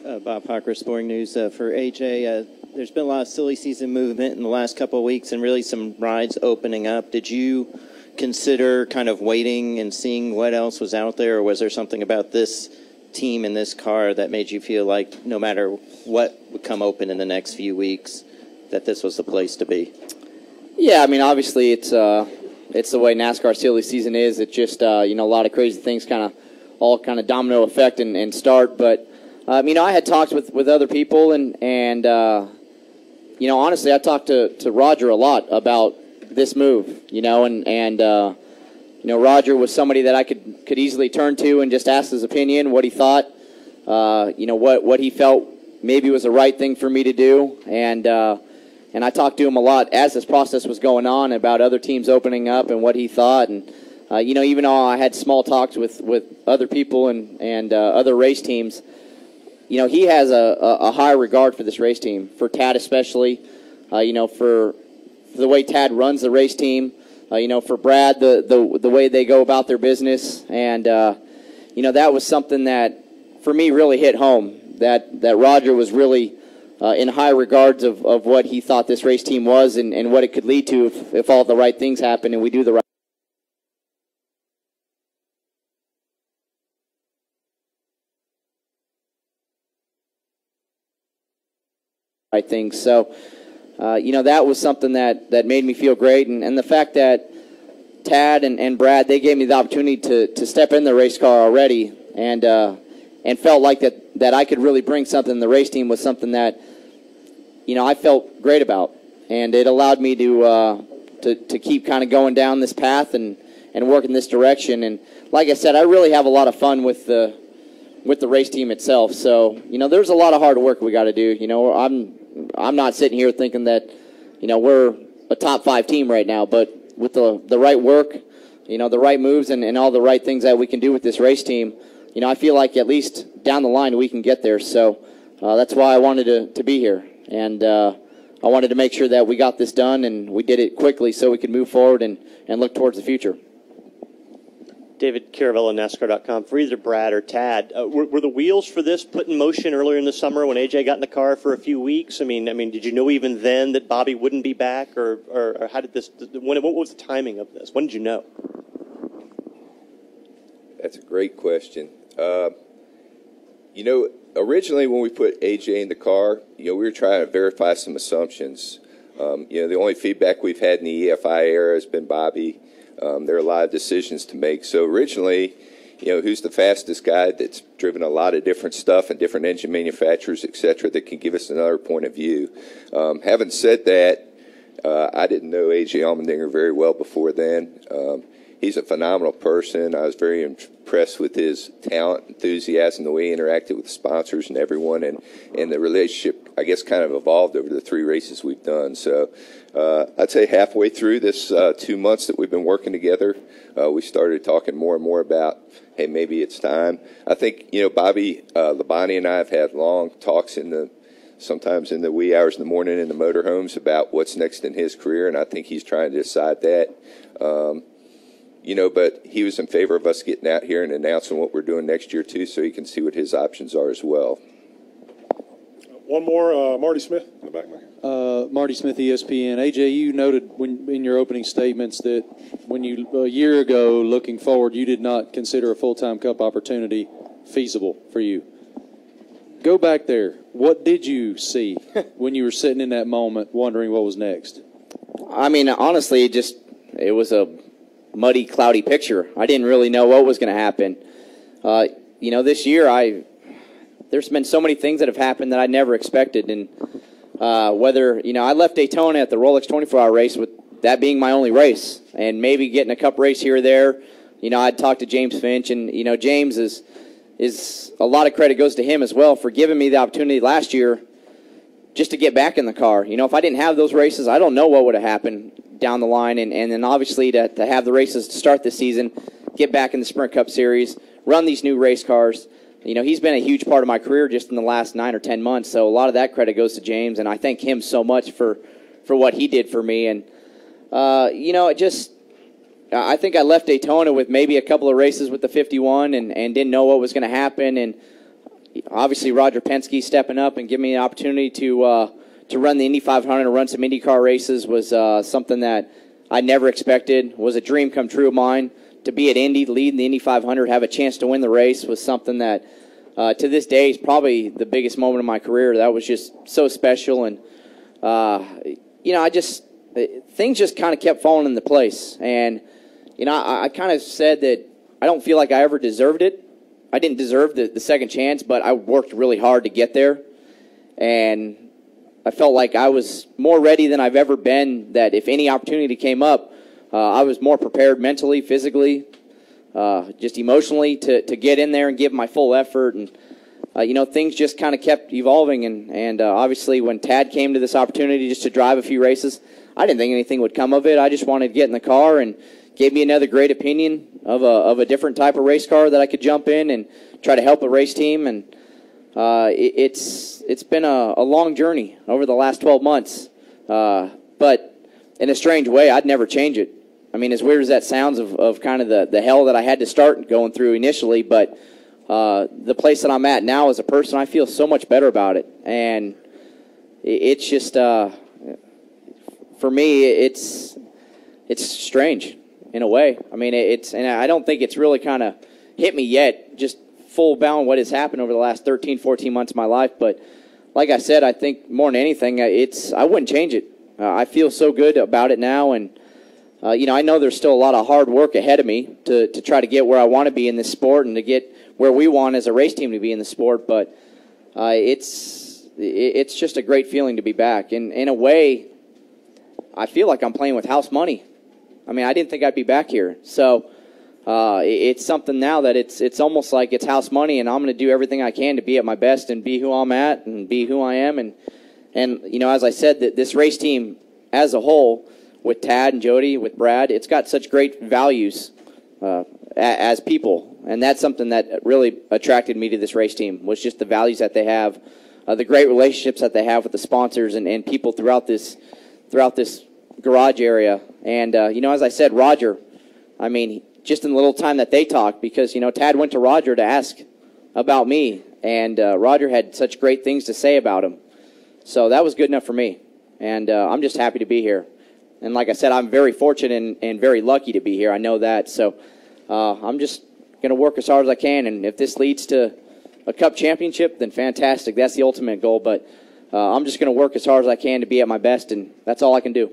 Bob Hocker, Sporting News. For AJ, there's been a lot of silly season movement in the last couple of weeks and really some rides opening up. Did you consider kind of waiting and seeing what else was out there, or was there something about this team and this car that made you feel like no matter what would come open in the next few weeks, that this was the place to be? Yeah, I mean, obviously it's the way NASCAR silly season is. It's just, a lot of crazy things all domino effect and start. But, I had talked with other people and honestly, I talked to Roger a lot about this move, Roger was somebody that I could easily turn to and just ask his opinion, what he thought, what he felt maybe was the right thing for me to do. And I talked to him a lot as this process was going on about other teams opening up and what he thought. And, even though I had small talks with other people and other race teams, he has a high regard for this race team, for Tad especially, for the way Tad runs the race team, for Brad, the way they go about their business. And, that was something that, for me, really hit home, that Roger was really in high regards of what he thought this race team was and what it could lead to if all the right things happen and we do the right things. So, that was something that made me feel great. And the fact that Tad and Brad, they gave me the opportunity to step in the race car already and felt like that I could really bring something in the race team was something that, I felt great about. And it allowed me to keep kind of going down this path and work in this direction. And like I said, I really have a lot of fun with the race team itself. So, there's a lot of hard work we got to do. I'm not sitting here thinking that, we're a top 5 team right now, but with the right work, the right moves and all the right things that we can do with this race team, I feel like at least down the line we can get there. So that's why I wanted to be here. And I wanted to make sure that we got this done and we did it quickly so we could move forward and look towards the future. David Caravello, NASCAR.com. For either Brad or Tad, were the wheels for this put in motion earlier in the summer when AJ got in the car for a few weeks? I mean, did you know even then that Bobby wouldn't be back, or how did this? What was the timing of this? When did you know? That's a great question. Originally when we put AJ in the car, we were trying to verify some assumptions. The only feedback we've had in the EFI era has been Bobby. There are a lot of decisions to make. So originally, who's the fastest guy that's driven a lot of different stuff and different engine manufacturers, et cetera, that can give us another point of view. Having said that, I didn't know A.J. Almendinger very well before then. He's a phenomenal person. I was very impressed with his talent, enthusiasm, the way he interacted with sponsors and everyone, and the relationship, I guess, kind of evolved over the 3 races we've done. So I'd say halfway through this 2 months that we've been working together, we started talking more and more about, hey, maybe it's time. I think, Bobby Labonte and I have had long talks sometimes in the wee hours in the morning in the motorhomes about what's next in his career, and I think he's trying to decide that. But he was in favor of us getting out here and announcing what we're doing next year, too, so he can see what his options are as well. One more, Marty Smith in the back there. Marty Smith, ESPN. AJ, you noted in your opening statements that a year ago, looking forward, you did not consider a full-time Cup opportunity feasible for you. Go back there. What did you see when you were sitting in that moment wondering what was next? I mean, honestly, it was a muddy, cloudy picture. I didn't really know what was going to happen. This year, there's been so many things that have happened that I never expected. And I left Daytona at the Rolex 24-hour race with that being my only race, and maybe getting a Cup race here or there. I'd talked to James Finch, and James is a lot of credit goes to him as well for giving me the opportunity last year just to get back in the car. If I didn't have those races, I don't know what would have happened down the line, and then obviously to have the races to start this season, get back in the Sprint Cup Series, run these new race cars. He's been a huge part of my career just in the last 9 or 10 months, so a lot of that credit goes to James, and I thank him so much for what he did for me. And, I think I left Daytona with maybe a couple of races with the 51 and didn't know what was going to happen. And, obviously Roger Penske stepping up and giving me the opportunity to run the Indy 500 and run some IndyCar races was something that I never expected. Was a dream come true of mine. To be at Indy, lead the Indy 500, have a chance to win the race was something that to this day is probably the biggest moment of my career. That was just so special. And, things just kind of kept falling into place. And, I kind of said that I don't feel like I ever deserved it. I didn't deserve the second chance, but I worked really hard to get there. And I felt like I was more ready than I've ever been, that if any opportunity came up, I was more prepared mentally, physically, just emotionally to get in there and give my full effort. And, things just kind of kept evolving. And obviously when Tad came to this opportunity just to drive a few races, I didn't think anything would come of it. I just wanted to get in the car, and gave me another great opinion of a different type of race car that I could jump in and try to help a race team. And it's been a long journey over the last 12 months. But in a strange way, I'd never change it. I mean, as weird as that sounds of kind of the hell that I had to start going through initially, but the place that I'm at now as a person, I feel so much better about it. And it's just, for me, it's strange in a way. I mean, and I don't think it's really kind of hit me yet, just full bound what has happened over the last 13, 14 months of my life. But like I said, I think more than anything, I wouldn't change it. I feel so good about it now. And, I know there's still a lot of hard work ahead of me to try to get where I want to be in this sport and to get where we want as a race team to be in the sport. But it's just a great feeling to be back. And in a way, I feel like I'm playing with house money. I mean, I didn't think I'd be back here. So it's something now that it's almost like it's house money, and I'm going to do everything I can to be at my best and be who I'm at and be who I am. And as I said, that this race team as a whole, with Tad and Jody, with Brad, it's got such great values as people. And that's something that really attracted me to this race team, was just the values that they have, the great relationships that they have with the sponsors and people throughout this garage area. And, as I said, Roger, I mean, just in the little time that they talked, because, Tad went to Roger to ask about me, and Roger had such great things to say about him. So that was good enough for me. And I'm just happy to be here. And like I said, I'm very fortunate and very lucky to be here. I know that. So I'm just going to work as hard as I can. And if this leads to a cup championship, then fantastic. That's the ultimate goal. But I'm just going to work as hard as I can to be at my best, and that's all I can do.